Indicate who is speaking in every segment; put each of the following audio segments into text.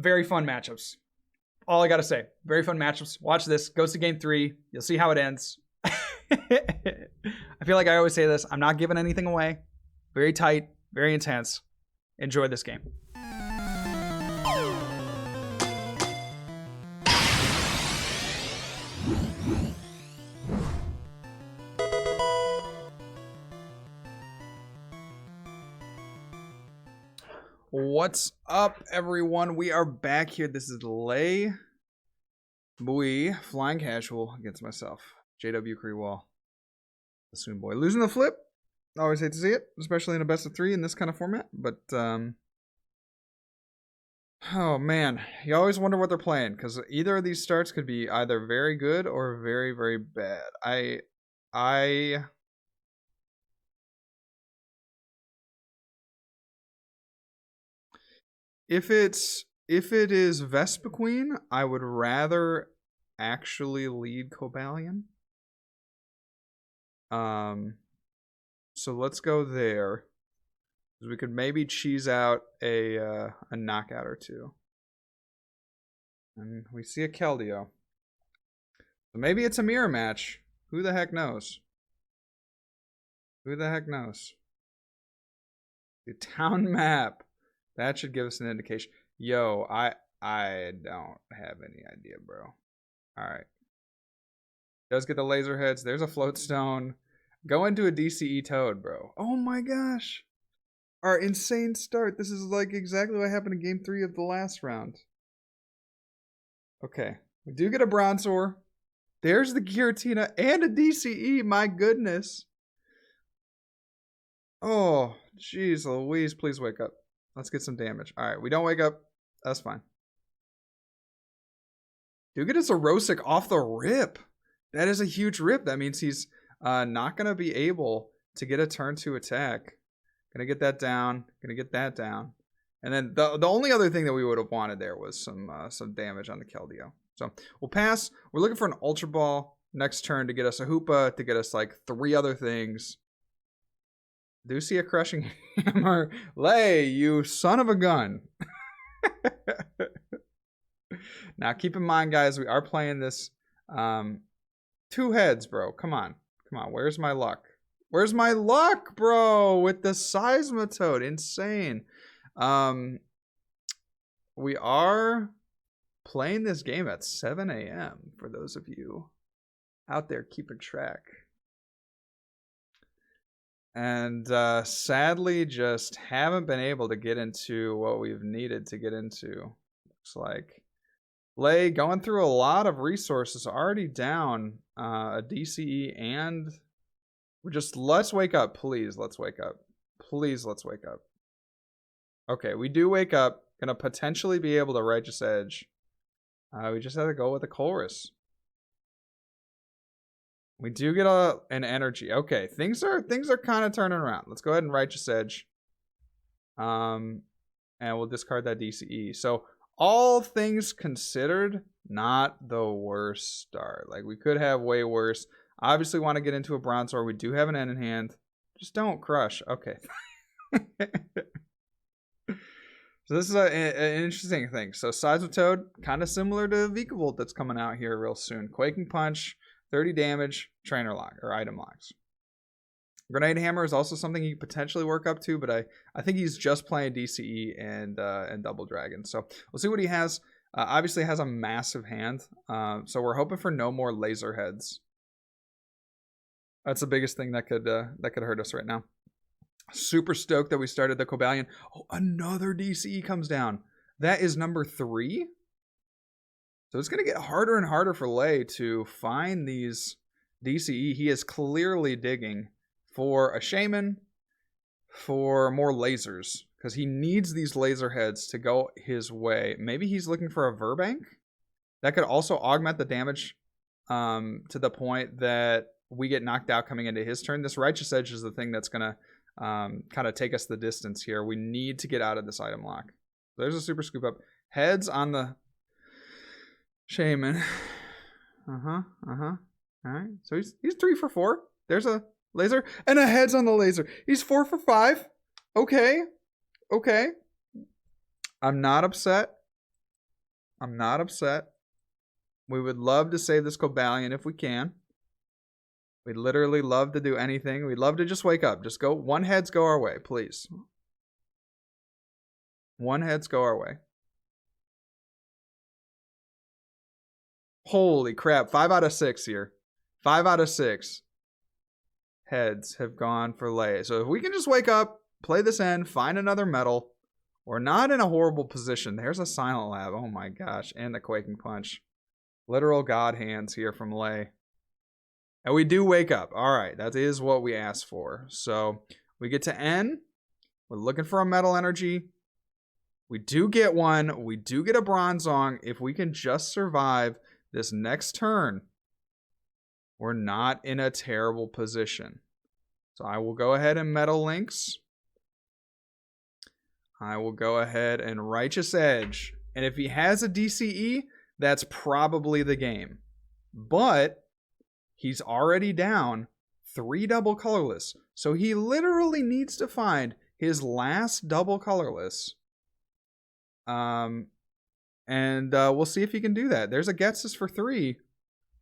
Speaker 1: very fun matchups. All I got to say, very fun matchups. Watch this. Goes to game 3. You'll see how it ends. I feel like I always say this. I'm not giving anything away. Very tight, very intense. Enjoy this game. What's up, everyone? We are back here. This is Lay Boy Flying Casual against myself, JW Creewall, the Soon Boy. Losing the flip. Always hate to see it, especially in a best of 3 in this kind of format. But oh man, you always wonder what they're playing because either of these starts could be either very good or very, very bad. If it is Vespiquen, I would rather actually lead Cobalion. So let's go there. We could maybe cheese out a knockout or two. And we see a Keldeo. So maybe it's a mirror match. Who the heck knows? Who the heck knows? The town map. That should give us an indication. Yo, I don't have any idea, bro. Alright. Does get the laser heads. There's a float stone. Go into a DCE Toad, bro. Oh my gosh. Our insane start. This is like exactly what happened in game 3 of the last round. Okay. We do get a Bronzor. There's the Giratina and a DCE. My goodness. Oh, jeez Louise. Please wake up. Let's get some damage. All right, we don't wake up. That's fine. Do get us a Rosic off the rip. That is a huge rip. That means he's not going to be able to get a turn 2 attack. Gonna get that down. Gonna get that down. And then the only other thing that we would have wanted there was some damage on the Keldeo. So we'll pass. We're looking for an Ultra Ball next turn to get us a Hoopa, to get us like 3 other things. Do see a Crushing Hammer. Lay, you son of a gun. Now, keep in mind, guys, we are playing this 2 heads, bro. Come on. Come on. Where's my luck? Where's my luck, bro? With the Seismitoad. Insane. We are playing this game at 7 a.m. for those of you out there keeping track. And sadly just haven't been able to get into what we've needed to get into. Looks like Lay going through a lot of resources, already down a DCE, and we're just, let's wake up, please. Let's wake up. Please, let's wake up. Okay, we do wake up. Gonna potentially be able to Righteous Edge. We just have to go with a Chorus. We do get an energy. Okay, things are kind of turning around. Let's go ahead and Righteous Edge. And we'll discard that DCE. So all things considered, not the worst start. Like, we could have way worse. Obviously want to get into a Bronzor. We do have an N in hand. Just don't crush. Okay. So this is an interesting thing. So Seismitoad, kind of similar to Vikavolt that's coming out here real soon. Quaking Punch. 30 damage, trainer lock, or item locks. Grenade Hammer is also something you could potentially work up to, but I think he's just playing DCE and Double Dragon. So we'll see what he has. Obviously has a massive hand, so we're hoping for no more laser heads. That's the biggest thing that could hurt us right now. Super stoked that we started the Cobalion. Oh, another DCE comes down. That is number 3. So it's going to get harder and harder for Lay to find these DCE. He is clearly digging for a Shaman, for more lasers, because he needs these laser heads to go his way. Maybe he's looking for a Verbank. That could also augment the damage to the point that we get knocked out coming into his turn. This Righteous Edge is the thing that's going to kind of take us the distance here. We need to get out of this item lock. There's a Super Scoop Up. Heads on the Shaman. All right. So he's 3 for 4. There's a laser and a heads on the laser. He's 4 for 5. Okay. I'm not upset. I'm not upset. We would love to save this Cobalion if we can. We'd literally love to do anything. We'd love to just wake up. Just go. One heads go our way, please. One heads go our way. Holy crap. 5 out of 6 here. 5 out of 6 heads have gone for Lei. So if we can just wake up, play this end, find another metal, we're not in a horrible position. There's a Silent Lab. Oh my gosh. And the Quaking Punch. Literal God hands here from Lei. And we do wake up. All right. That is what we asked for. So we get to N. We're looking for a metal energy. We do get one. We do get a Bronzong. If we can just survive this next turn, we're not in a terrible position. So I will go ahead and Metal Links. I will go ahead and Righteous Edge. And if he has a DCE, that's probably the game. But he's already down 3 double colorless. So he literally needs to find his last double colorless. And we'll see if he can do that. There's a Getsus for 3.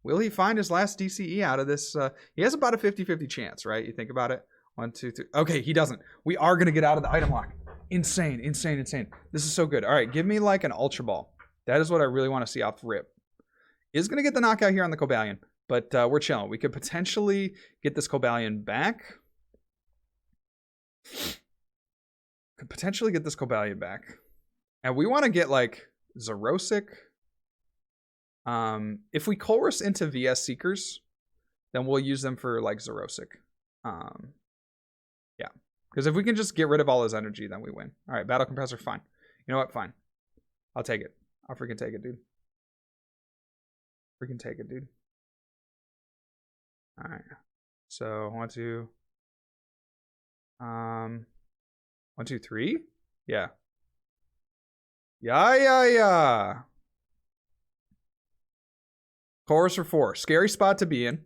Speaker 1: Will he find his last DCE out of this? He has about a 50-50 chance, right? You think about it. 1, 2, 3. Okay, he doesn't. We are going to get out of the item lock. Insane, insane, insane. This is so good. All right, give me like an Ultra Ball. That is what I really want to see off the rip. Is going to get the knockout here on the Cobalion, but we're chilling. We could potentially get this Cobalion back. Could potentially get this Cobalion back. And we want to get like Zerosic. If we Colress into VS Seekers, then we'll use them for like Zerosic. Yeah. Because if we can just get rid of all his energy, then we win. All right, Battle Compressor, fine. You know what? Fine. I'll take it. I'll freaking take it, dude. Freaking take it, dude. All right. So 1, 2. 1, 2, 3. Yeah. Yeah. Chorus for 4. Scary spot to be in.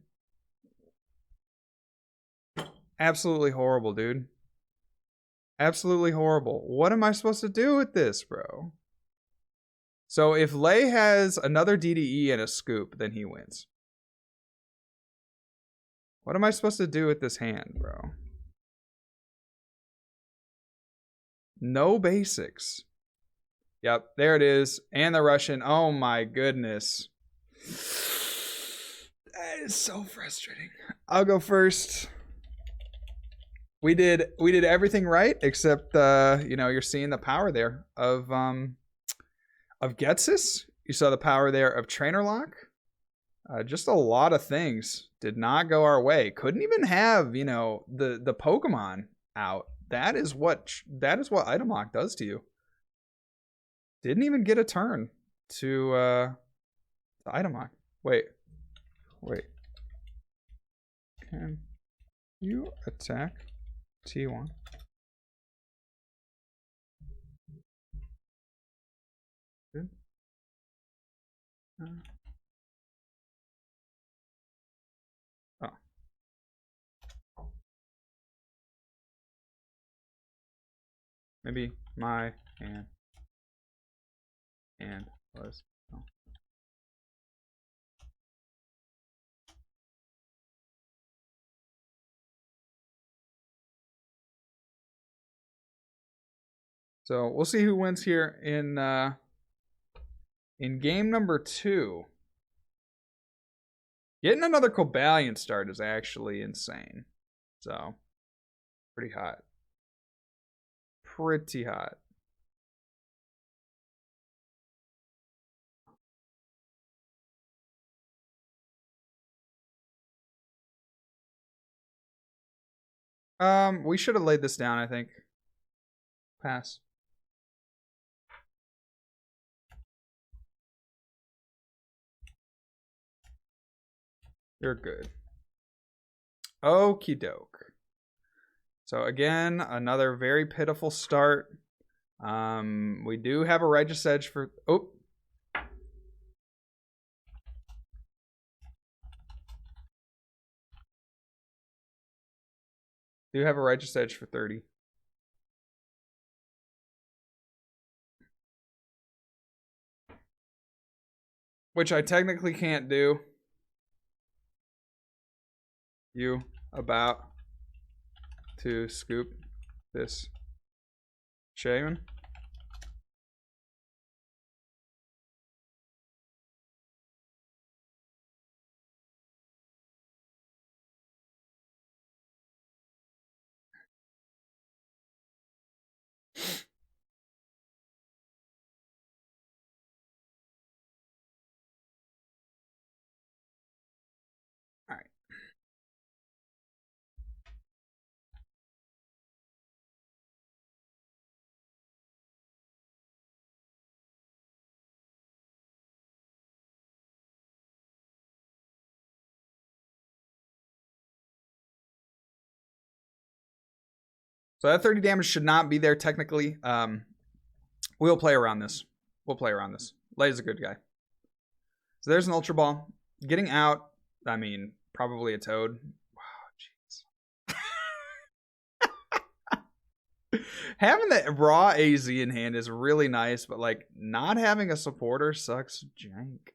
Speaker 1: Absolutely horrible, dude. Absolutely horrible. What am I supposed to do with this, bro? So if Lei has another DDE and a scoop, then he wins. What am I supposed to do with this hand, bro? No basics. Yep, there it is. And the Russian. Oh my goodness. That is so frustrating. I'll go first. We did everything right, except you know, you're seeing the power there of Getsus. You saw the power there of Trainer Lock. Just a lot of things did not go our way. Couldn't even have, you know, the Pokemon out. That is what Item Lock does to you. Didn't even get a turn to the Item Lock. Wait. Can you attack T1? Good. Oh. Maybe my hand was. Oh. So we'll see who wins here in game number 2. Getting another Cobalion start is actually insane. So pretty hot. Pretty hot. We should have laid this down, I think. Pass. You're good. Okie doke. So again, another very pitiful start. We do have a Righteous Edge for... Oh. Do have a Righteous Edge for 30. which I technically can't do. You about to scoop this shaman. All right. So that 30 damage should not be there technically. We'll play around this. Lay's a good guy. So there's an Ultra Ball. Getting out, I mean, probably a Toad. Wow, jeez. Having the raw AZ in hand is really nice, but like not having a supporter sucks jank.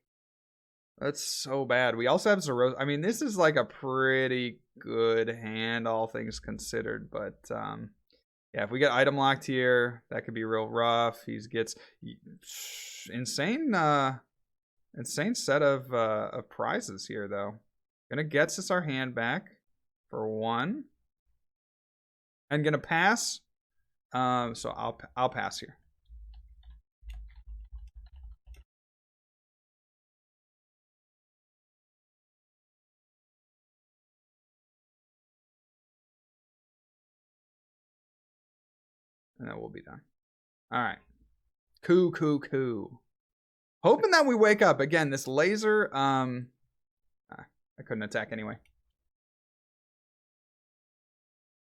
Speaker 1: That's so bad. We also have Zeros. I mean, this is like a pretty good hand, all things considered, but yeah, if we get item locked here, that could be real rough. He gets insane set of prizes here, though. Gonna gets us our hand back for 1, and gonna pass. So I'll pass here. And then we'll be done. All right. Cool. Hoping that we wake up. Again, this laser, I couldn't attack anyway.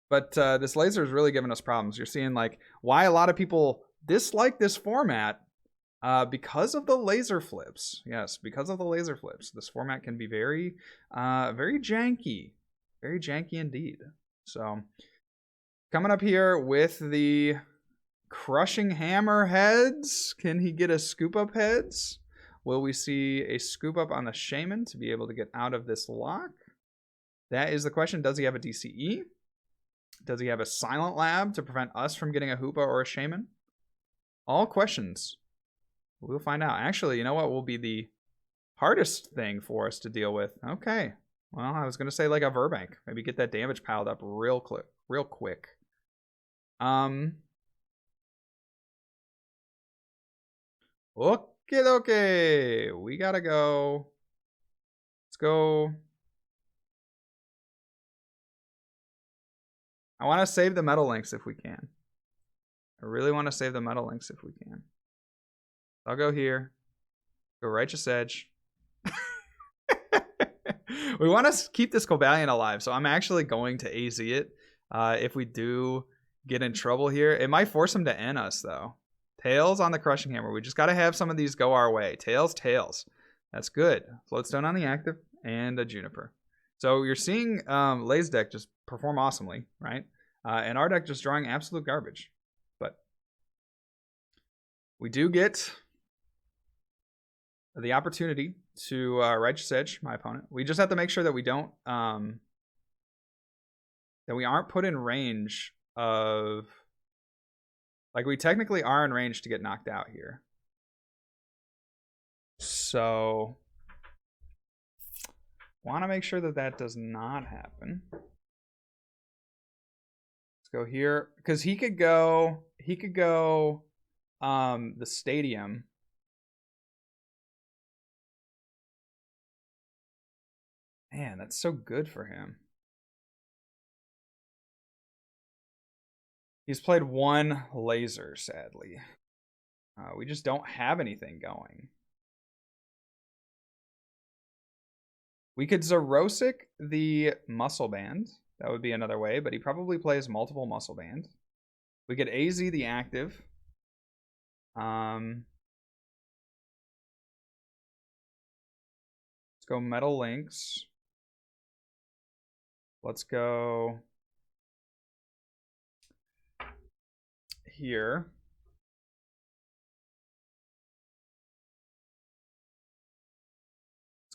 Speaker 1: But this laser is really giving us problems. You're seeing like why a lot of people dislike this format because of the laser flips. Yes, because of the laser flips. This format can be very, very janky. Very janky indeed. So coming up here with the crushing hammer heads. Can he get a scoop up heads? Will we see a scoop up on the shaman to be able to get out of this lock? That is the question. Does he have a DCE? Does he have a silent lab to prevent us from getting a hoopa or a shaman? All questions. We'll find out. Actually, you know what will be the hardest thing for us to deal with? Okay. Well, I was going to say like a Verbank. Maybe get that damage piled up real quick. Okay. We gotta go. Let's go. I want to save the metal links if we can. I really want to save the metal links if we can. I'll go here. Go Righteous Edge. We want to keep this Cobalion alive, so I'm actually going to AZ it. If we do get in trouble here, it might force him to N us, though. Tails on the Crushing Hammer. We just got to have some of these go our way. Tails. That's good. Floatstone on the active and a Juniper. So you're seeing Lay's deck just perform awesomely, right? And our deck just drawing absolute garbage. But we do get the opportunity to Righteous Edge my opponent. We just have to make sure that we don't that we aren't put in range of, like, we technically are in range to get knocked out here. So want to make sure that that does not happen. Let's go here because he could go the stadium. Man, that's so good for him. He's played 1 laser, sadly. We just don't have anything going. We could Zerosic the Muscle Band. That would be another way, but he probably plays multiple Muscle Band. We could AZ the active. Let's go Metal Links. Let's go here.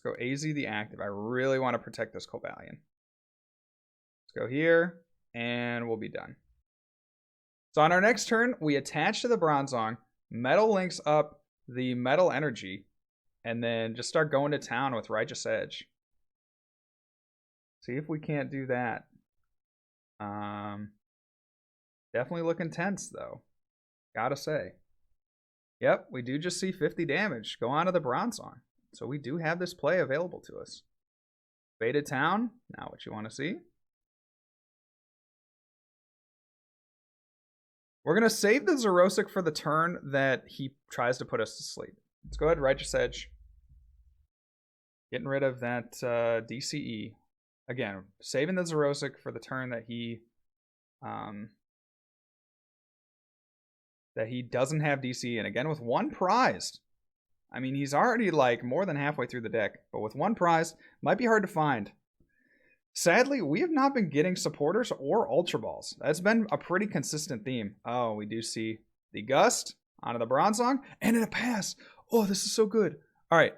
Speaker 1: Let's go AZ the active. I really want to protect this Cobalion. Let's go here, and we'll be done. So on our next turn, we attach to the Bronzong, Metal links up the Metal Energy, and then just start going to town with Righteous Edge. See if we can't do that. Definitely looking tense, though. Gotta say. Yep, we do just see 50 damage. Go on to the Bronzong. So we do have this play available to us. Faded Town. Now what you want to see. We're going to save the Xerosic for the turn that he tries to put us to sleep. Let's go ahead, Righteous Edge. Getting rid of that DCE. Again, saving the Xerosic for the turn that he doesn't have DCE. And again, with one prized. I mean, he's already like more than halfway through the deck. But with one prize, might be hard to find. Sadly, we have not been getting supporters or Ultra Balls. That's been a pretty consistent theme. Oh, we do see the Gust onto the Bronzong and in a pass. Oh, this is so good. All right.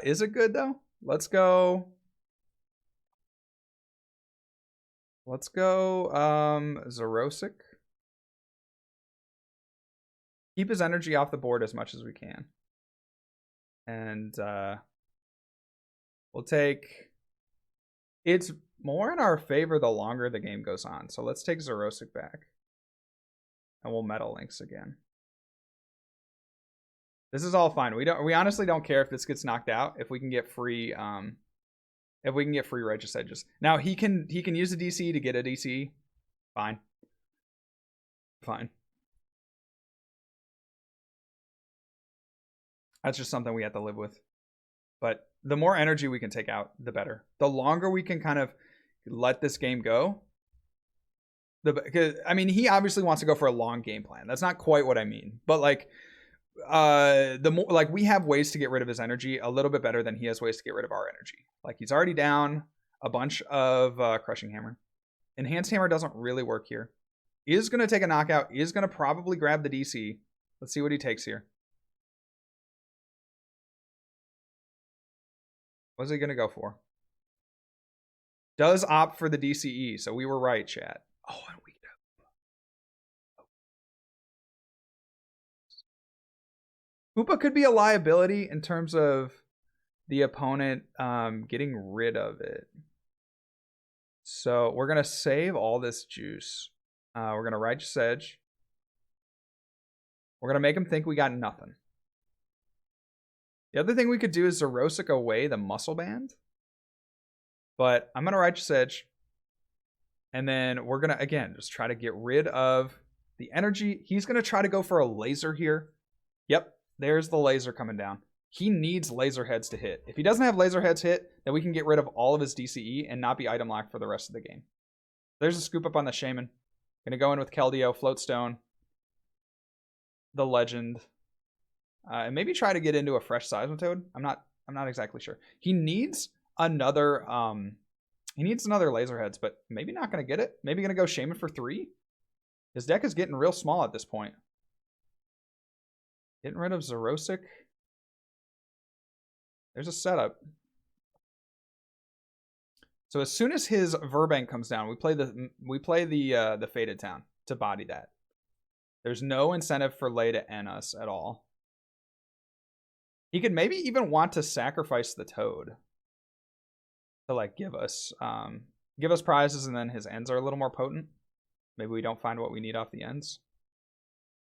Speaker 1: Is it good though? Let's go. Xerosic. Keep his energy off the board as much as we can. And we'll take... It's more in our favor the longer the game goes on. So let's take Xerosic back. And we'll Metal Links again. This is all fine. We honestly don't care if this gets knocked out. If we can get free Righteous Edges. Now he can use a DC to get a DC. Fine. Fine. That's just something we have to live with. But the more energy we can take out, the better. The longer we can kind of let this game go. Because I mean, he obviously wants to go for a long game plan. That's not quite what I mean. But like, the more like we have ways to get rid of his energy a little bit better than he has ways to get rid of our energy. Like he's already down a bunch of Crushing Hammer. Enhanced Hammer doesn't really work here. He is going to take a knockout. He is going to probably grab the DC. Let's see what he takes here. What's he going to go for? Does opt for the DCE. So we were right, chat. Oh, and we Hoopa could be a liability in terms of the opponent getting rid of it. So we're going to save all this juice. We're going to Righteous Edge. We're going to make him think we got nothing. The other thing we could do is Xerosic away the Muscle Band. But I'm going to Righteous Edge. And then we're going to, again, just try to get rid of the energy. He's going to try to go for a laser here. Yep. There's the laser coming down. He needs laser heads to hit. If he doesn't have laser heads hit, then we can get rid of all of his DCE and not be item locked for the rest of the game. There's a scoop up on the Shaman. Gonna go in with Keldeo, Floatstone, the Legend, and maybe try to get into a fresh Seismitoad. I'm not exactly sure. He needs another laser heads, but maybe not gonna get it. Maybe gonna go Shaman for 3. His deck is getting real small at this point. Getting rid of Xerosic. There's a setup. So as soon as his Verbank comes down, we play the Faded Town to body that. There's no incentive for Lei to N us at all. He could maybe even want to sacrifice the Toad to like give us prizes, and then his ends are a little more potent. Maybe we don't find what we need off the ends.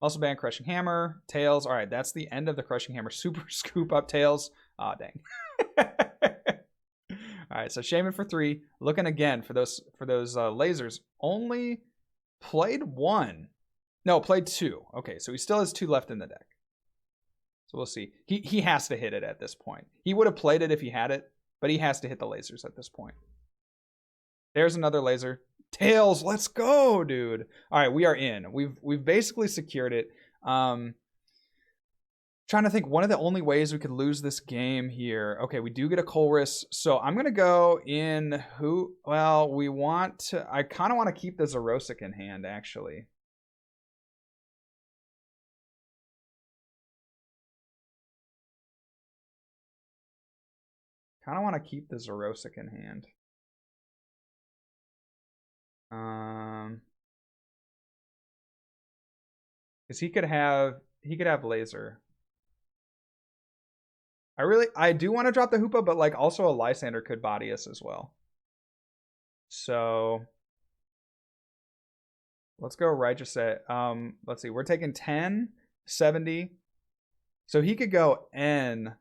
Speaker 1: Muscle Band, Crushing Hammer, Tails. All right, that's the end of the Crushing Hammer. Super scoop up Tails. Aw, dang. All right, so Shaman for 3. Looking again for those lasers. Only played 1. No, played 2. Okay, so he still has 2 left in the deck. So we'll see. He has to hit it at this point. He would have played it if he had it, but he has to hit the lasers at this point. There's another laser. Tails, let's go, dude. All right, we are in. We've basically secured it. Trying to think one of the only ways we could lose this game here. Okay, we do get a Colress. So I'm going to go in who... Well, we want to... I kind of want to keep the Xerosic in hand, actually. Kind of want to keep the Xerosic in hand. Because he could have laser. I do want to drop the Hoopa, but like also a Lysander could body us as well. So let's go Righteous Set. Let's see, we're taking 10, 70. So he could go N,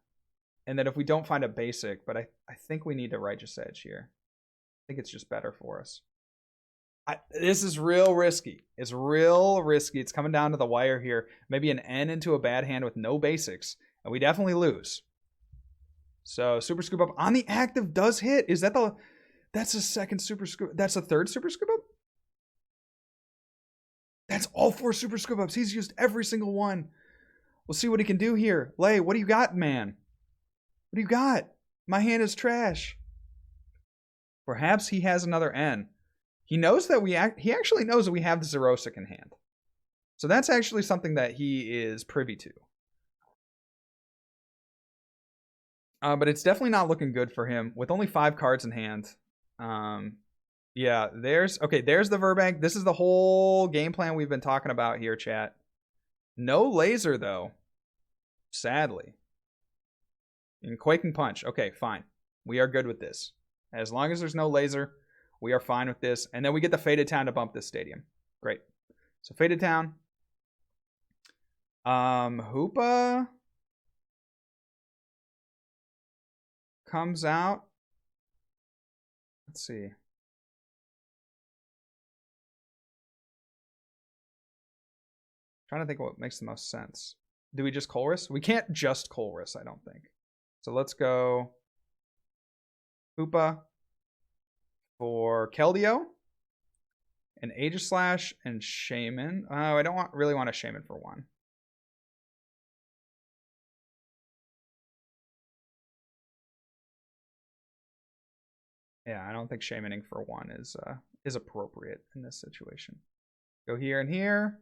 Speaker 1: and then if we don't find a basic, but I think we need a Righteous Edge here. I think it's just better for us. This is real risky. It's real risky. It's coming down to the wire here. Maybe an N into a bad hand with no basics, and we definitely lose. So Super Scoop Up on the active does hit. Is that the... That's the second Super Scoop... That's the third Super Scoop Up? That's all 4 Super Scoop Ups. He's used every single one. We'll see what he can do here. Lay, what do you got, man? What do you got? My hand is trash. Perhaps he has another N. He knows that he actually knows that we have the Xerosic in hand. So that's actually something that he is privy to. But it's definitely not looking good for him with only 5 cards in hand. Yeah, there's the Verbank. This is the whole game plan we've been talking about here, chat. No laser, though. Sadly. And Quaking Punch. Okay, fine. We are good with this. As long as there's no laser, we are fine with this. And then we get the Faded Town to bump this stadium. Great. So Faded Town. Hoopa comes out. Let's see. Trying to think what makes the most sense. Do we just Colress? We can't just Colress, I don't think. So let's go Hoopa for Keldeo and Aegislash and Shaman. Oh, I don't really want a Shaman for 1. Yeah, I don't think Shamaning for 1 is appropriate in this situation. Go here and here.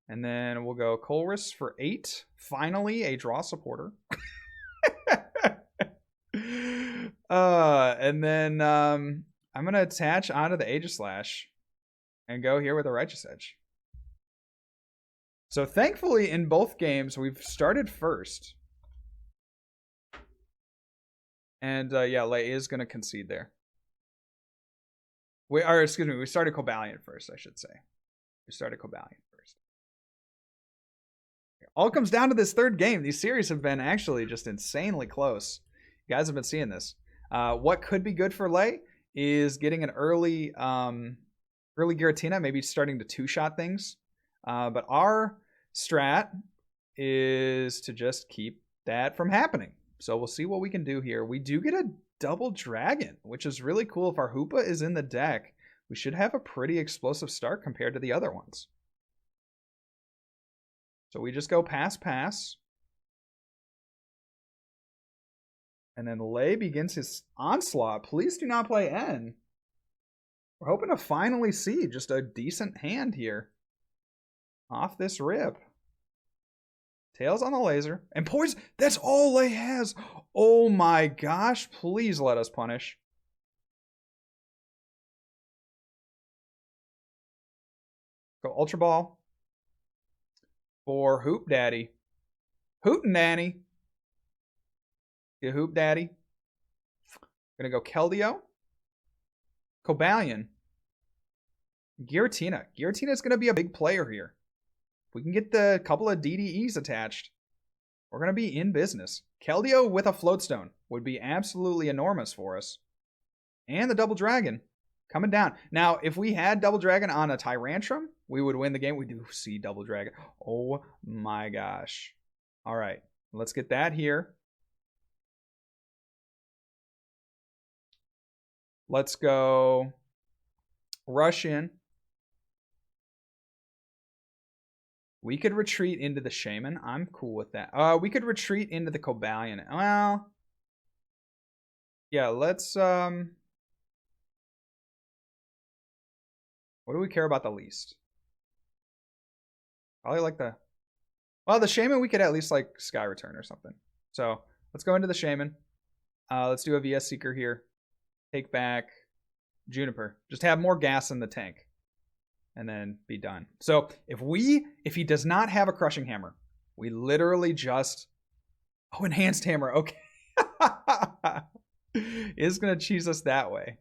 Speaker 1: And then we'll go Colress for 8. Finally, a draw supporter. And then I'm going to attach onto the Aegislash and go here with a Righteous Edge. So thankfully, in both games, we've started first. And yeah, Lei is going to concede there. We started Cobalion first, I should say. We started Cobalion first. All comes down to this third game. These series have been actually just insanely close. You guys have been seeing this. What could be good for Lei is getting an early Giratina, maybe starting to 2-shot things. But our strat is to just keep that from happening. So we'll see what we can do here. We do get a double dragon, which is really cool. If our Hoopa is in the deck, we should have a pretty explosive start compared to the other ones. So we just go pass. And then Lei begins his onslaught. Please do not play N. We're hoping to finally see just a decent hand here. Off this rip. Tails on the laser. And poison. That's all Lei has. Oh my gosh. Please let us punish. Go Ultra Ball. For Hoop Daddy. Hootin' Nanny. Get Hoop Daddy. Gonna go Keldeo. Cobalion. Giratina. Giratina is gonna be a big player here. If we can get the couple of DDEs attached, we're gonna be in business. Keldeo with a Floatstone would be absolutely enormous for us. And the Double Dragon coming down. Now, if we had Double Dragon on a Tyrantrum, we would win the game. We do see Double Dragon. Oh my gosh. All right. Let's get that here. Let's go rush in. We could retreat into the Shaman. I'm cool with that. We could retreat into the Cobalion. Well, yeah, let's... What do we care about the least? Probably like the... Well, the Shaman, we could at least like Sky Return or something. So let's go into the Shaman. Let's do a VS Seeker here. Take back Juniper. Just have more gas in the tank. And then be done. So if he does not have a crushing hammer, we literally just... Oh, enhanced hammer. Okay. It's going to cheese us that way.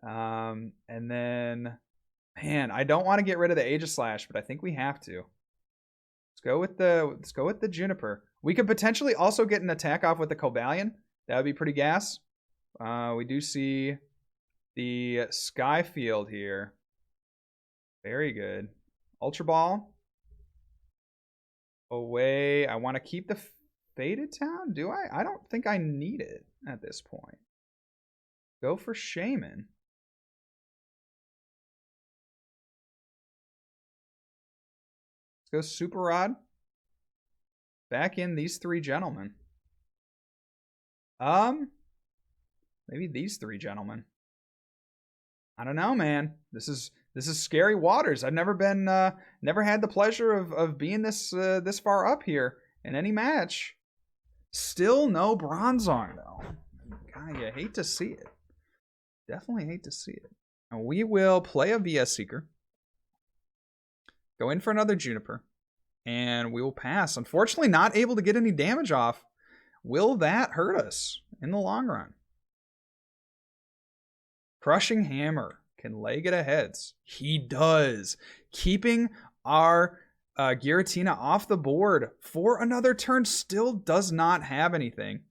Speaker 1: And then... Man, I don't want to get rid of the Aegislash, but I think we have to. Let's go with the Juniper. We could potentially also get an attack off with the Cobalion. That would be pretty gas. We do see the Sky Field here. Very good. Ultra Ball. Away. I want to keep the Faded Town. Do I? I don't think I need it at this point. Go for Shaman. Go Super Rod. Back in these three gentlemen. Maybe these three gentlemen. I don't know, man. This is scary waters. I've never had the pleasure of being this far up here in any match. Still no Bronzong though. God, you hate to see it. Definitely hate to see it. And we will play a VS Seeker. Go in for another Juniper. And we will pass. Unfortunately, not able to get any damage off. Will that hurt us in the long run? Crushing Hammer. Can Lay get aheads? He does. Keeping our Giratina off the board for another turn. Still does not have anything.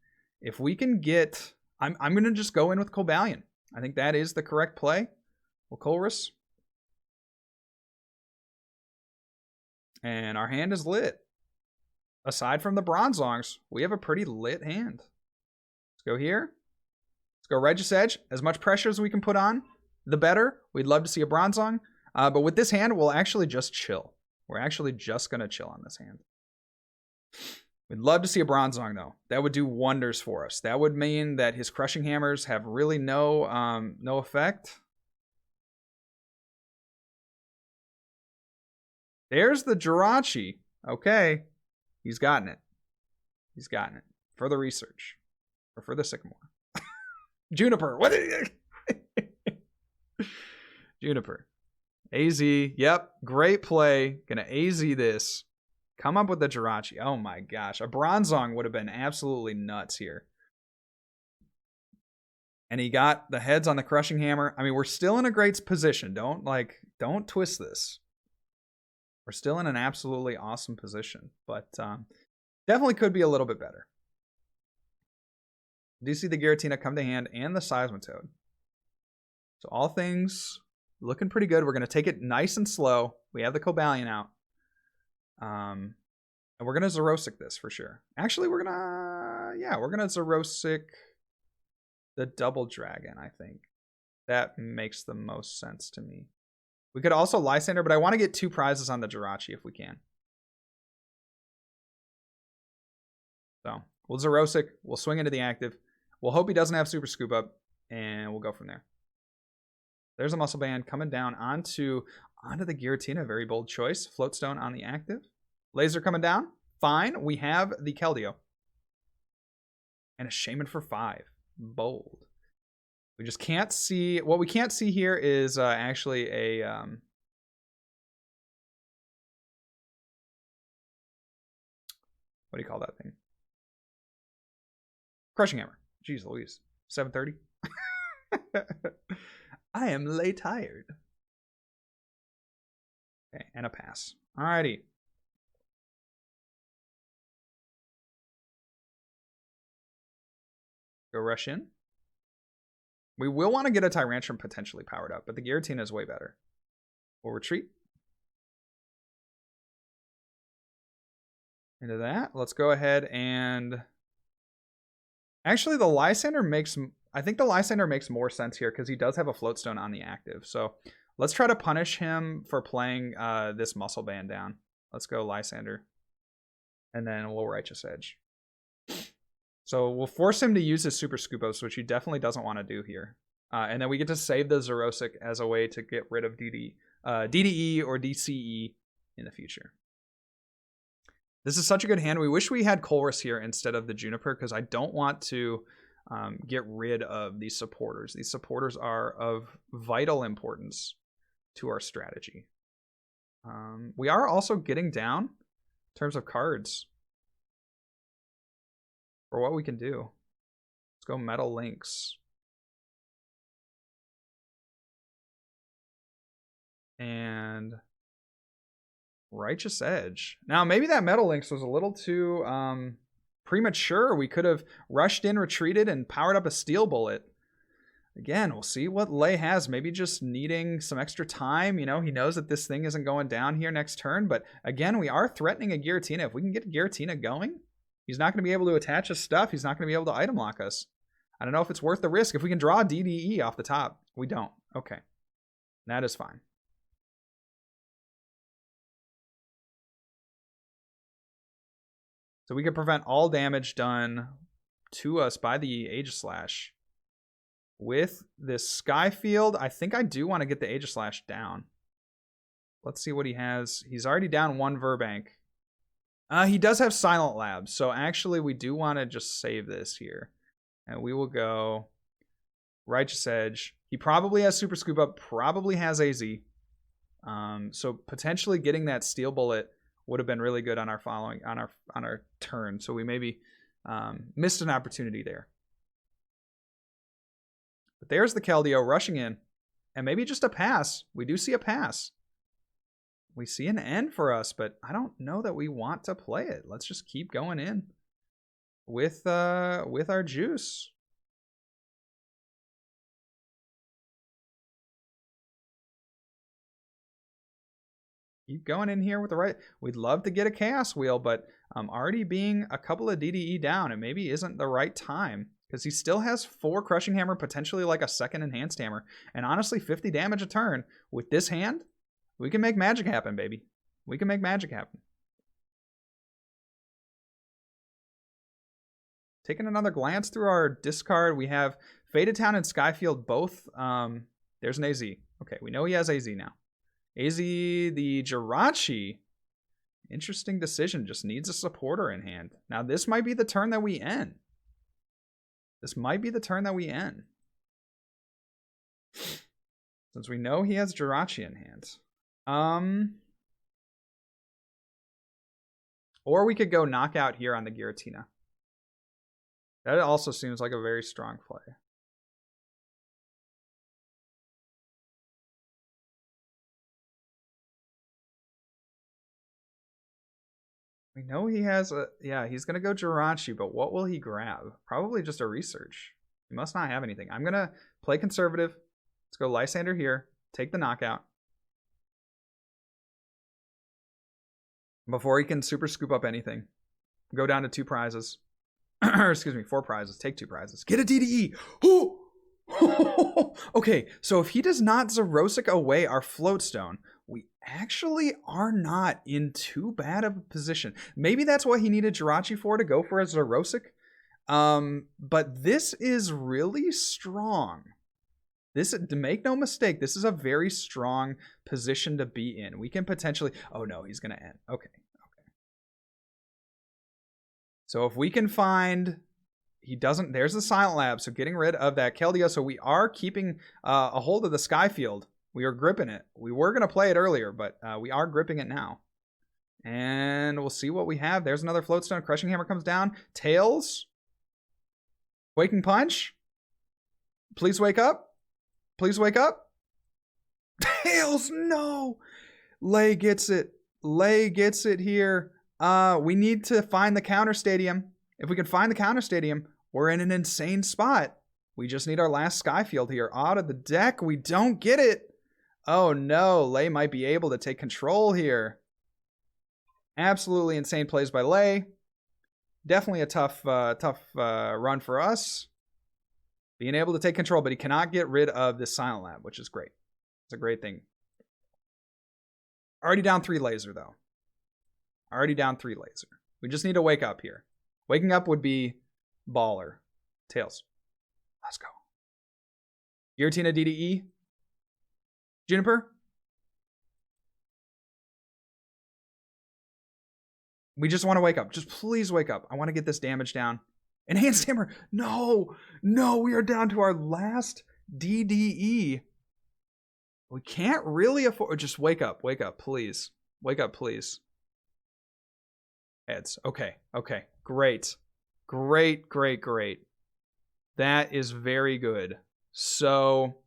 Speaker 1: If we can get... I'm going to just go in with Cobalion. I think that is the correct play. We'll Colress. And our hand is lit. Aside from the Bronzongs, we have a pretty lit hand. Let's go here. Let's go Regis Edge. As much pressure as we can put on, the better. We'd love to see a Bronzong. But with this hand, we'll actually just chill. We're actually just going to chill on this hand. We'd love to see a Bronzong, though. That would do wonders for us. That would mean that his Crushing Hammers have really no effect. There's the Jirachi. Okay. He's gotten it. He's gotten it. Further research. Or further Sycamore. Juniper. What? Juniper. AZ. Yep. Great play. Gonna AZ this. Come up with the Jirachi. Oh my gosh. A Bronzong would have been absolutely nuts here. And he got the heads on the Crushing Hammer. I mean, we're still in a great position. Don't twist this. We're still in an absolutely awesome position, but definitely could be a little bit better. Do you see the Giratina come to hand and the Seismitoad? So all things looking pretty good. We're going to take it nice and slow. We have the Cobalion out. And we're going to Zerosic this for sure. Actually, we're going to Zerosic the Double Dragon, I think. That makes the most sense to me. We could also Lysander, but I want to get 2 prizes on the Jirachi if we can. So we'll Zerosic. We'll swing into the active. We'll hope he doesn't have Super Scoop Up, and we'll go from there. There's a Muscle Band coming down onto the Giratina. Very bold choice. Floatstone on the active. Laser coming down. Fine. We have the Keldeo. And a Shaman for 5. Bold. We just can't see... What we can't see here is actually a... what do you call that thing? Crushing Hammer. Jeez Louise. 7:30. I am lay tired. Okay, and a pass. Alrighty. Go rush in. We will want to get a Tyrantrum potentially powered up, but the Giratina is way better. We'll retreat. Into that. Let's go ahead and... Actually, the Lysander makes... I think the Lysander makes more sense here because he does have a Floatstone on the active. So let's try to punish him for playing this Muscle Band down. Let's go Lysander. And then we'll Righteous Edge. So we'll force him to use his Super Scoopos, which he definitely doesn't want to do here. And then we get to save the Zerosic as a way to get rid of DDE or DCE in the future. This is such a good hand. We wish we had Colress here instead of the Juniper because I don't want to get rid of these supporters. These supporters are of vital importance to our strategy. We are also getting down in terms of cards for what we can do. Let's go Metal Links. And Righteous Edge. Now, maybe that Metal Links was a little too premature. We could have rushed in, retreated, and powered up a Steel Bullet. Again, we'll see what Lei has. Maybe just needing some extra time. You know, he knows that this thing isn't going down here next turn. But again, we are threatening a Giratina. If we can get Giratina going, he's not going to be able to attach his stuff. He's not going to be able to item lock us. I don't know if it's worth the risk. If we can draw DDE off the top, we don't. Okay. That is fine. So we could prevent all damage done to us by the Aegislash. With this Sky Field, I think I do want to get the Aegislash down. Let's see what he has. He's already down one Verbank. He does have Silent Labs, so actually we do want to just save this here. And we will go Righteous Edge. He probably has Super Scoop Up, probably has AZ. So potentially getting that Steel Bullet would have been really good on our turn. So we maybe missed an opportunity there. But there's the Keldeo rushing in. And maybe just a pass. We do see a pass. We see an end for us, but I don't know that we want to play it. Let's just keep going in with our juice. Keep going in here with the right. We'd love to get a Chaos Wheel, but already being a couple of DDE down, it maybe isn't the right time because he still has 4 Crushing Hammer, potentially like a second Enhanced Hammer, and honestly 50 damage a turn. With this hand, we can make magic happen, baby. We can make magic happen. Taking another glance through our discard, we have Faded Town and Skyfield both. There's an AZ. Okay, we know he has AZ now. AZ, the Jirachi. Interesting decision. Just needs a supporter in hand. Now, this might be the turn that we end. This might be the turn that we end. Since we know he has Jirachi in hand. Or we could go knockout here on the Giratina. That also seems like a very strong play. We know he has a... Yeah, he's going to go Jirachi, but what will he grab? Probably just a Research. He must not have anything. I'm going to play conservative. Let's go Lysander here. Take the knockout. Before he can Super Scoop up anything. Go down to 2 prizes. Excuse me, 4 prizes. Take 2 prizes. Get a DDE! Okay, so if he does not Zerosic away our Floatstone, we actually are not in too bad of a position. Maybe that's what he needed Jirachi for, to go for a Zerosic. But this is really strong. This, to make no mistake, this is a very strong position to be in. We can potentially... Oh no, he's going to end. Okay. So if we can find... He doesn't... There's the Silent Lab, so getting rid of that Keldeo. So we are keeping a hold of the Skyfield. We are gripping it. We were going to play it earlier, but we are gripping it now. And we'll see what we have. There's another Floatstone. Crushing Hammer comes down. Tails. Waking Punch. Please wake up. Please wake up. Tails, no. Lei gets it. Lei gets it here. We need to find the Counter Stadium. If we can find the Counter Stadium, we're in an insane spot. We just need our last Skyfield here. Out of the deck. We don't get it. Oh no, Lei might be able to take control here. Absolutely insane plays by Lei. Definitely a tough run for us. Being able to take control, but he cannot get rid of this Silent Lab, which is great. It's a great thing. Already down 3 laser, though. Already down 3 laser. We just need to wake up here. Waking up would be baller. Tails. Let's go. Giratina DDE. Juniper. We just want to wake up. Just please wake up. I want to get this damage down. Enhanced hammer. No, no, we are down to our last DDE. We can't really afford. Just wake up, please. Wake up, please. Heads. Okay, okay, great. Great, great, great. That is very good. So,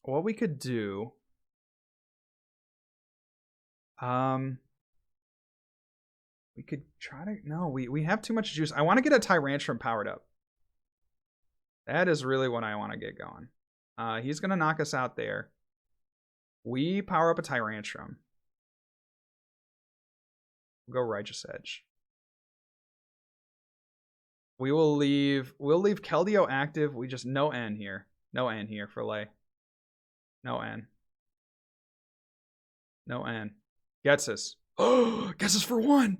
Speaker 1: what we could do, we could try to, no, we have too much juice. I want to get a Tyrantrum powered up. That is really what I want to get going. He's going to knock us out there. We power up a Tyrantrum. We'll go Righteous Edge. We'll leave Keldeo active. We just no N here. No N here for Lay. No N. No N. Gets us. Oh, gets us for 1.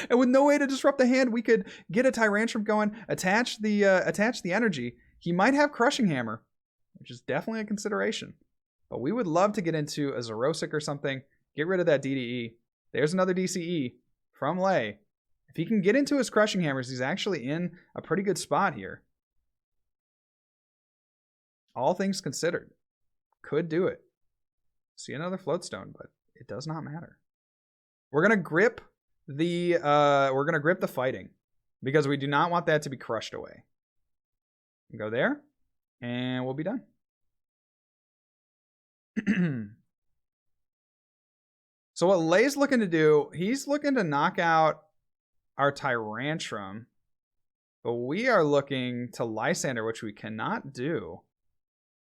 Speaker 1: And with no way to disrupt the hand, we could get a Tyrantrum going, attach the energy. He might have Crushing Hammer, which is definitely a consideration. But we would love to get into a Zerosic or something. Get rid of that DDE. There's another DCE from Lay. If he can get into his Crushing Hammers, he's actually in a pretty good spot here. All things considered. Could do it. See another Floatstone, but it does not matter. We're gonna grip the fighting because we do not want that to be crushed away. Go there, and we'll be done. So what Lay's looking to do, he's looking to knock out our Tyrantrum, but we are looking to Lysander, which we cannot do.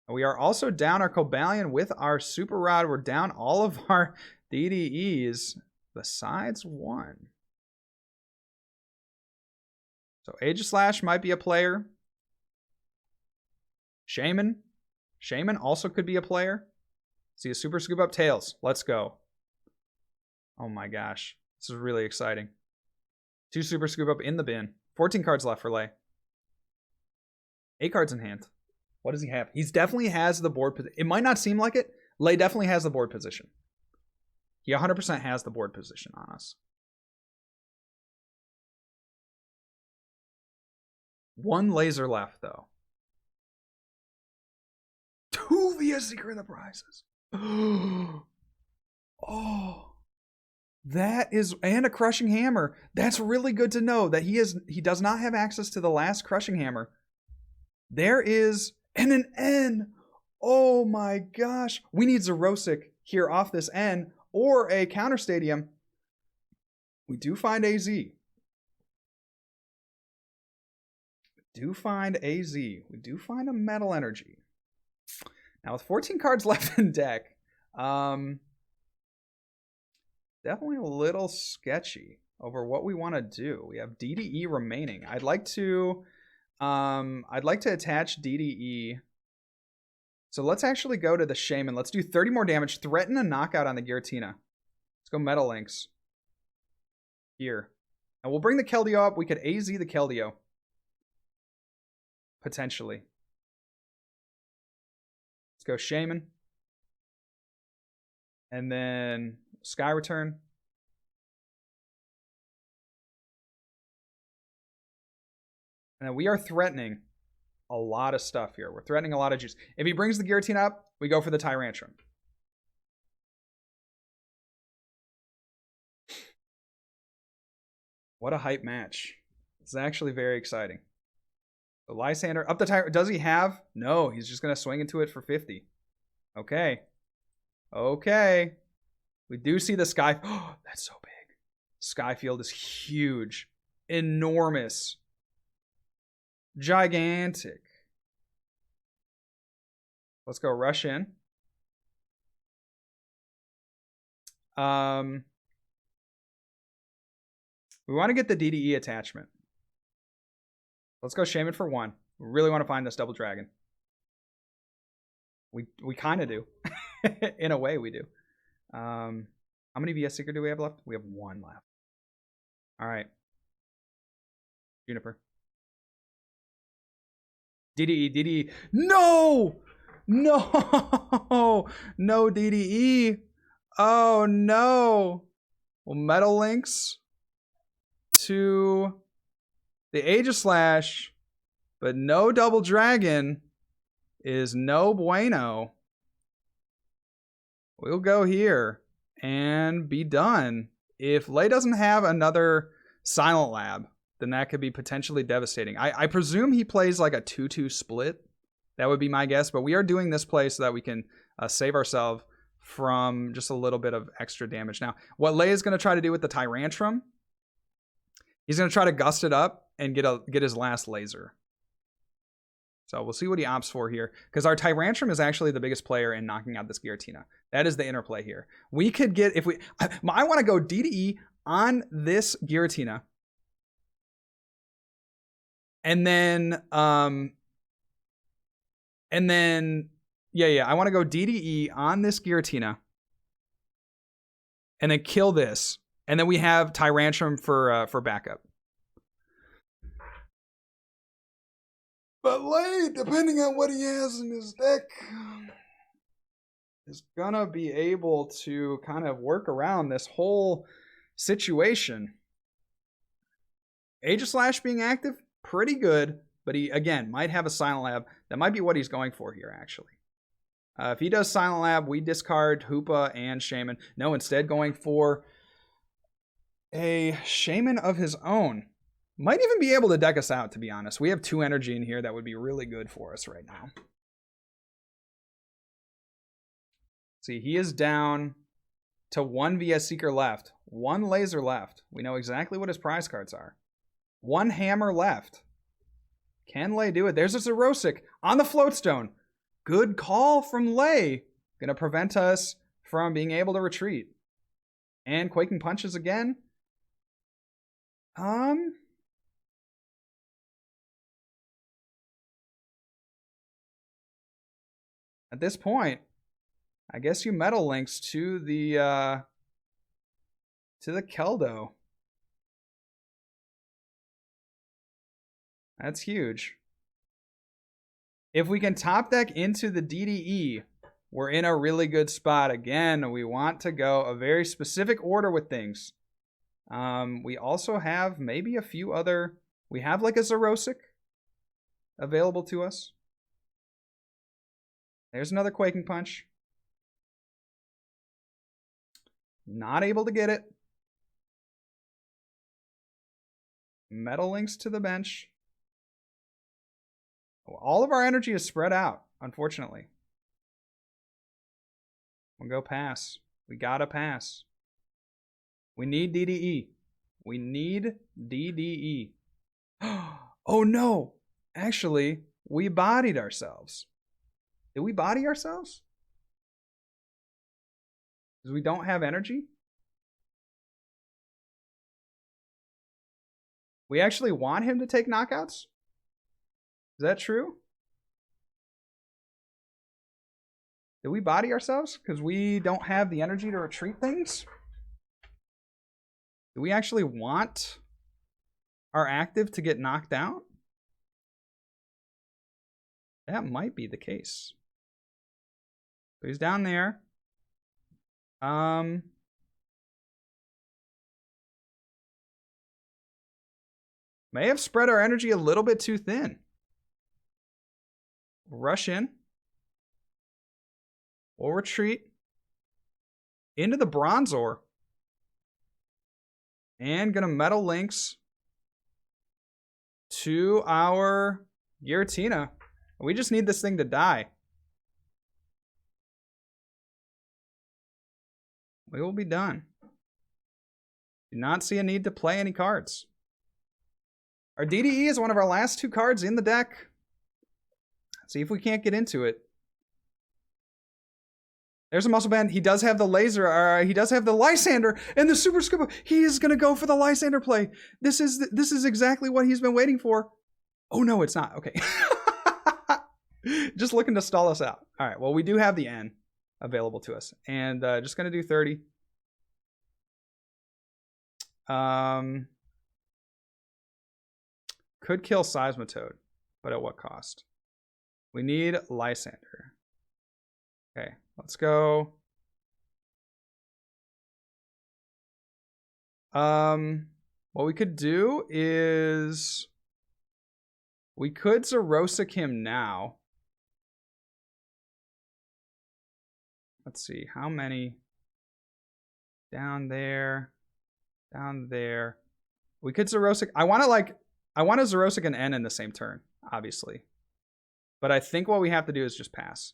Speaker 1: We are also down our Cobalion with our Super Rod. We're down all of our DDEs besides 1. So Aegislash might be a player. Shaman also could be a player. See a Super Scoop Up. Tails. Let's go. Oh my gosh. This is really exciting. 2 Super Scoop Up in the bin. 14 cards left for Lay. 8 cards in hand. What does he have? He definitely has the board position. It might not seem like it. Lay definitely has the board position. He 100% has the board position on us. 1 laser left, though. 2 via Secret of the Prizes. Oh. That is, and a Crushing Hammer. That's really good to know that he does not have access to the last Crushing Hammer. There is, and an N. Oh my gosh. We need Zerosic here off this N or a Counter Stadium. We do find AZ. We do find a Metal Energy. Now with 14 cards left in deck, definitely a little sketchy over what we want to do. We have DDE remaining. I'd like to attach DDE. So let's actually go to the Shaman. Let's do 30 more damage. Threaten a knockout on the Giratina. Let's go Metal Links. Here. And we'll bring the Keldeo up. We could AZ the Keldeo. Potentially. Let's go Shaman. And then Sky Return. And we are threatening a lot of stuff here. We're threatening a lot of juice. If he brings the Giratina up, we go for the Tyrantrum. What a hype match. It's actually very exciting. The Lysander up the Tyrant. Does he have? No, he's just going to swing into it for 50. Okay. Okay. We do see the Sky. Oh, that's so big. Skyfield is huge. Enormous. Gigantic. Let's go rush in. We want to get the DDE attachment. Let's go Shaman for 1. We really want to find this double dragon. We kind of do. In a way, we do. How many VS Seeker do we have left? We have 1 left. All right. Juniper. DDE. No! No! No DDE. Oh, no. Well, Metal Links. to the Aegislash, but no double dragon is no bueno. We'll go here and be done. If Lei doesn't have another Silent Lab, then that could be potentially devastating. I presume he plays like a 2-2 split. That would be my guess, but we are doing this play so that we can save ourselves from just a little bit of extra damage. Now, what Lei is going to try to do with the Tyrantrum, he's going to try to gust it up and get his last laser. So we'll see what he opts for here, because our Tyrantrum is actually the biggest player in knocking out this Giratina. That is the interplay here. We could get, if we, I want to go DDE on this Giratina. And then, I want to go DDE on this Giratina. And then kill this. And then we have Tyrantrum for backup. But Lei, depending on what he has in his deck, is gonna be able to kind of work around this whole situation. Aegislash being active, pretty good, but he, again, might have a Silent Lab. That might be what he's going for here, actually. If he does Silent Lab, we discard Hoopa and Shaman. No, instead going for a Shaman of his own. Might even be able to deck us out, to be honest. We have 2 energy in here that would be really good for us right now. See, he is down to 1 VS Seeker left. 1 laser left. We know exactly what his prize cards are. 1 hammer left. Can Lei do it? There's a Zerosic on the Floatstone. Good call from Lei. Gonna prevent us from being able to retreat. And Quaking Punches again. At this point, I guess you Metal Links to the Keldo. That's huge. If we can top deck into the DDE, we're in a really good spot. Again, we want to go a very specific order with things. We also have maybe a few other... We have like a Zerosic available to us. There's another Quaking Punch. Not able to get it. Metal Links to the bench. All of our energy is spread out, unfortunately. We'll go pass. We gotta pass. We need DDE. We need DDE. Oh no! Actually, we bodied ourselves. Did we body ourselves? Because we don't have energy? We actually want him to take knockouts? Is that true? Did we body ourselves because we don't have the energy to retreat things? Do we actually want our active to get knocked out? That might be the case. So he's down there. May have spread our energy a little bit too thin. Rush in. We'll retreat into the Bronzor. And gonna Metal Links to our Giratina. We just need this thing to die. We will be done. Do not see a need to play any cards. Our DDE is one of our last 2 cards in the deck. Let's see if we can't get into it. There's a Muscle Band. He does have the laser. He does have the Lysander and the Super Scuba. He is going to go for the Lysander play. This is exactly what he's been waiting for. Oh, no, it's not. Okay. Just looking to stall us out. All right. Well, we do have the N available to us. And just going to do 30. Could kill Seismitoad, but at what cost? We need Lysander. Okay, let's go. What we could do is we could Zerosic him now. Let's see, how many? Down there, down there. We could Zerosic. I want to Zerosic and N in the same turn, obviously. But I think what we have to do is just pass.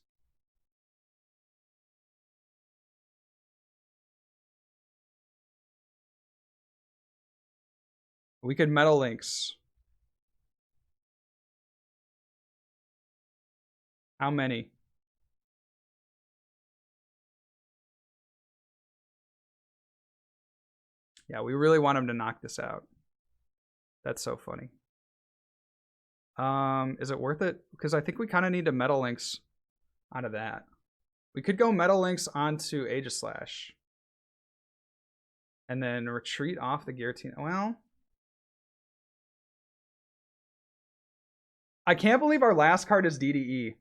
Speaker 1: We could Metal Lynx. How many? Yeah, we really want him to knock this out. That's so funny. Is it worth it? Because I think we kind of need to Metal Lynx out of that. We could go Metal Lynx onto Aegislash. And then retreat off the Giratina. Well, I can't believe our last card is DDE.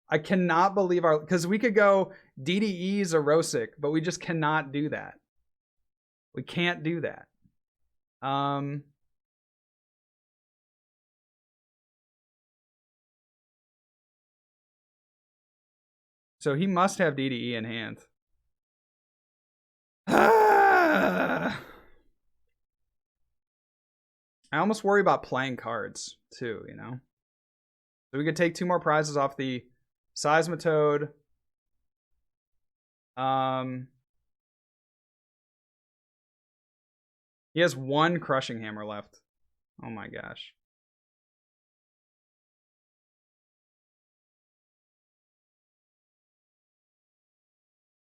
Speaker 1: I cannot believe our... Because we could go DDE Zerosic, but we just cannot do that. We can't do that. So he must have DDE in hand. I almost worry about playing cards too, you know? So we could take 2 more prizes off the Seismitoad. He has 1 Crushing Hammer left. Oh my gosh.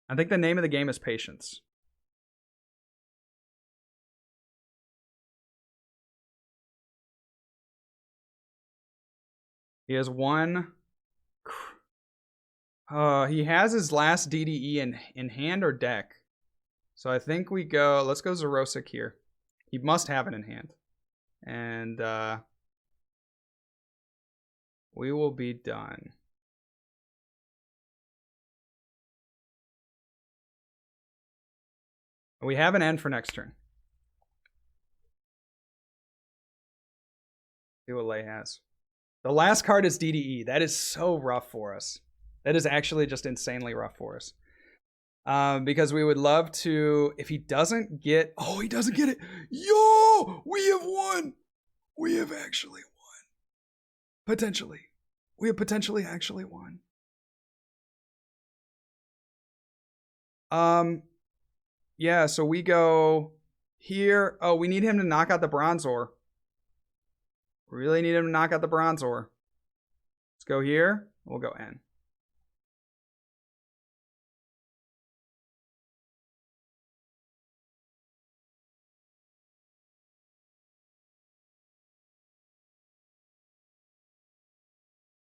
Speaker 1: I think the name of the game is patience. He has 1. He has his last DDE in hand or deck. So I think we go... Let's go Zerosic here. He must have it in hand. And we will be done. We have an N for next turn. See what Lay has. The last card is DDE. That is so rough for us. That is actually just insanely rough for us. Because we would love to, if he doesn't get, oh, he doesn't get it. Yo, we have won. We have actually won. Potentially. We have potentially actually won. Yeah, so we go here. Oh, we need him to knock out the Bronzor. Really need him to knock out the Bronzor. Let's go here. We'll go N.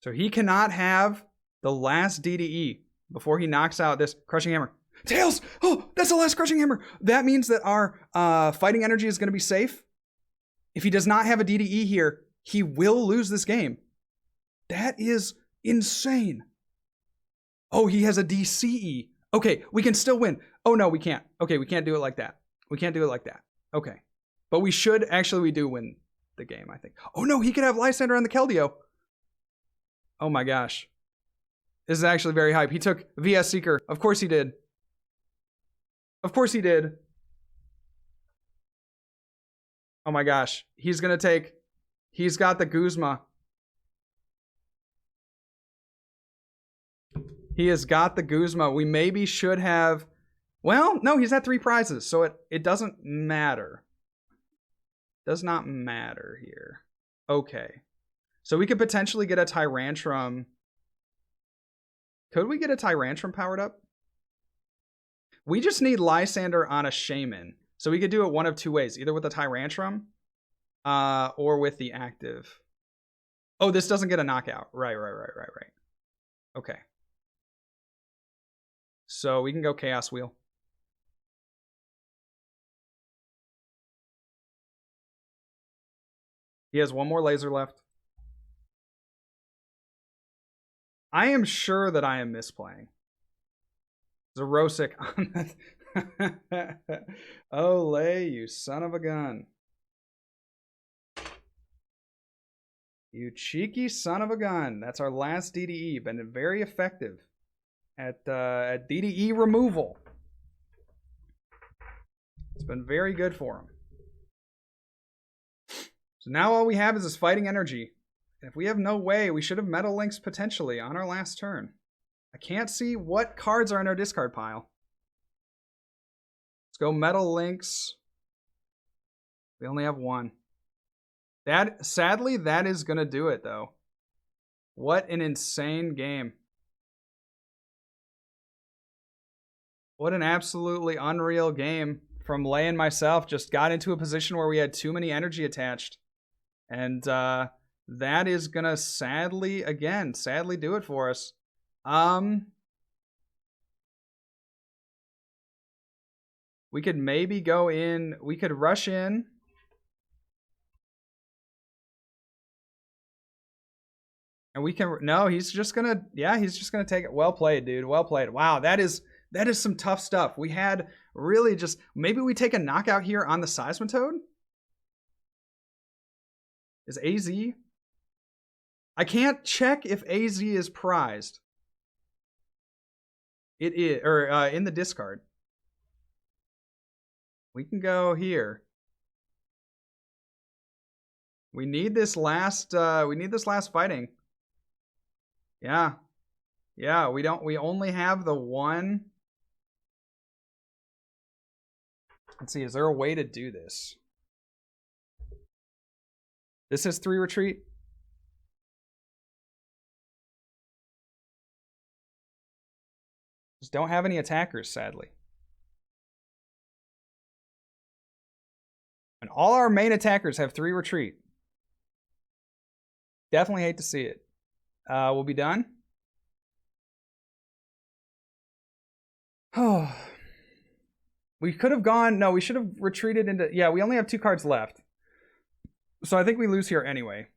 Speaker 1: So he cannot have the last DDE before he knocks out this Crushing Hammer. Tails! Oh, that's the last Crushing Hammer. That means that our fighting energy is going to be safe. If he does not have a DDE here, he will lose this game. That is insane. Oh, he has a DCE. Okay, we can still win. Oh, no, we can't. Okay, we can't do it like that. We can't do it like that. Okay. But we should, actually, we do win the game, I think. Oh, no, he could have Lysander on the Keldeo. Oh, my gosh. This is actually very hype. He took VS Seeker. Of course he did. Of course he did. Oh, my gosh. He's going to take... He's got the Guzma. He has got the Guzma. We maybe should have... Well, no, he's had 3 prizes, so it doesn't matter. Does not matter here. Okay. So we could potentially get a Tyrantrum. Could we get a Tyrantrum powered up? We just need Lysander on a Shaman. So we could do it one of 2 ways. Either with a Tyrantrum or with the active. Oh, this doesn't get a knockout. Right. Okay. So we can go Chaos Wheel. He has 1 more laser left. I am sure that I am misplaying. Zerosic on that. Olay, you son of a gun. You cheeky son of a gun. That's our last DDE. Been very effective at DDE removal. It's been very good for him. So now all we have is this fighting energy. If we have no way, we should have Metal Links potentially on our last turn. I can't see what cards are in our discard pile. Let's go Metal Links. We only have one. Sadly, that is going to do it, though. What an insane game. What an absolutely unreal game from Lay and myself. Just got into a position where we had too many energy attached. And that is going to sadly do it for us. We could maybe go in. We could rush in. And we can, no, he's just going to take it. Well played, dude. Well played. Wow, that is some tough stuff. We had really just, maybe we take a knockout here on the Seismitoad? Is AZ? I can't check if AZ is prized. It is, or in the discard. We can go here. We need this last fighting. Yeah. Yeah, we only have the one. Let's see, is there a way to do this? This is 3 retreat. Just don't have any attackers, sadly. And all our main attackers have 3 retreat. Definitely hate to see it. We'll be done. Oh. We could have gone, no, we should have retreated into, yeah, we only have 2 cards left. So I think we lose here anyway.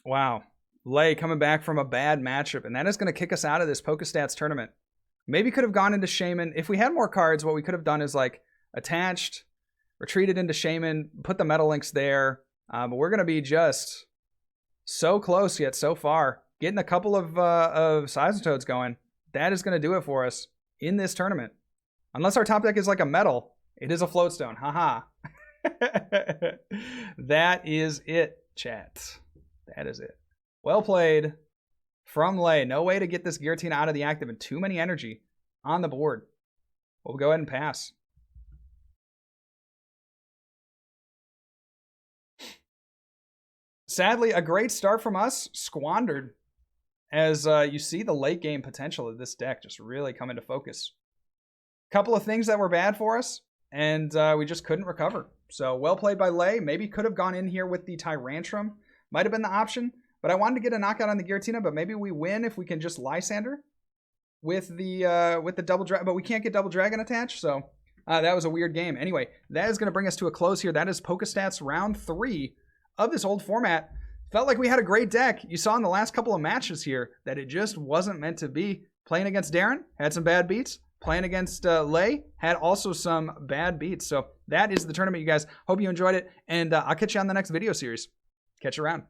Speaker 1: Wow. Lay coming back from a bad matchup, and that is going to kick us out of this PokeStats tournament. Maybe could have gone into Shaman. If we had more cards, what we could have done is like attached, retreated into Shaman, put the Metal Links there. But we're going to be just so close yet so far. Getting a couple of Seismitoads going. That is going to do it for us in this tournament. Unless our top deck is like a metal, it is a floatstone. Haha. That is it, chat. That is it. Well played from Lay. No way to get this Giratina out of the active and too many energy on the board. We'll go ahead and pass. Sadly, a great start from us, squandered. As you see the late game potential of this deck just really come into focus. Couple of things that were bad for us, and we just couldn't recover. So well played by Lay. Maybe could have gone in here with the Tyrantrum. Might have been the option, but I wanted to get a knockout on the Giratina, but maybe we win if we can just Lysander with the double dragon, but we can't get double dragon attached, so that was a weird game. Anyway, that is going to bring us to a close here. That is PokeStats round 3 of this old format. Felt like we had a great deck. You saw in the last couple of matches here that it just wasn't meant to be. Playing against Darren, had some bad beats. Playing against Lay, had also some bad beats. So that is the tournament, you guys. Hope you enjoyed it, and I'll catch you on the next video series. Catch you around.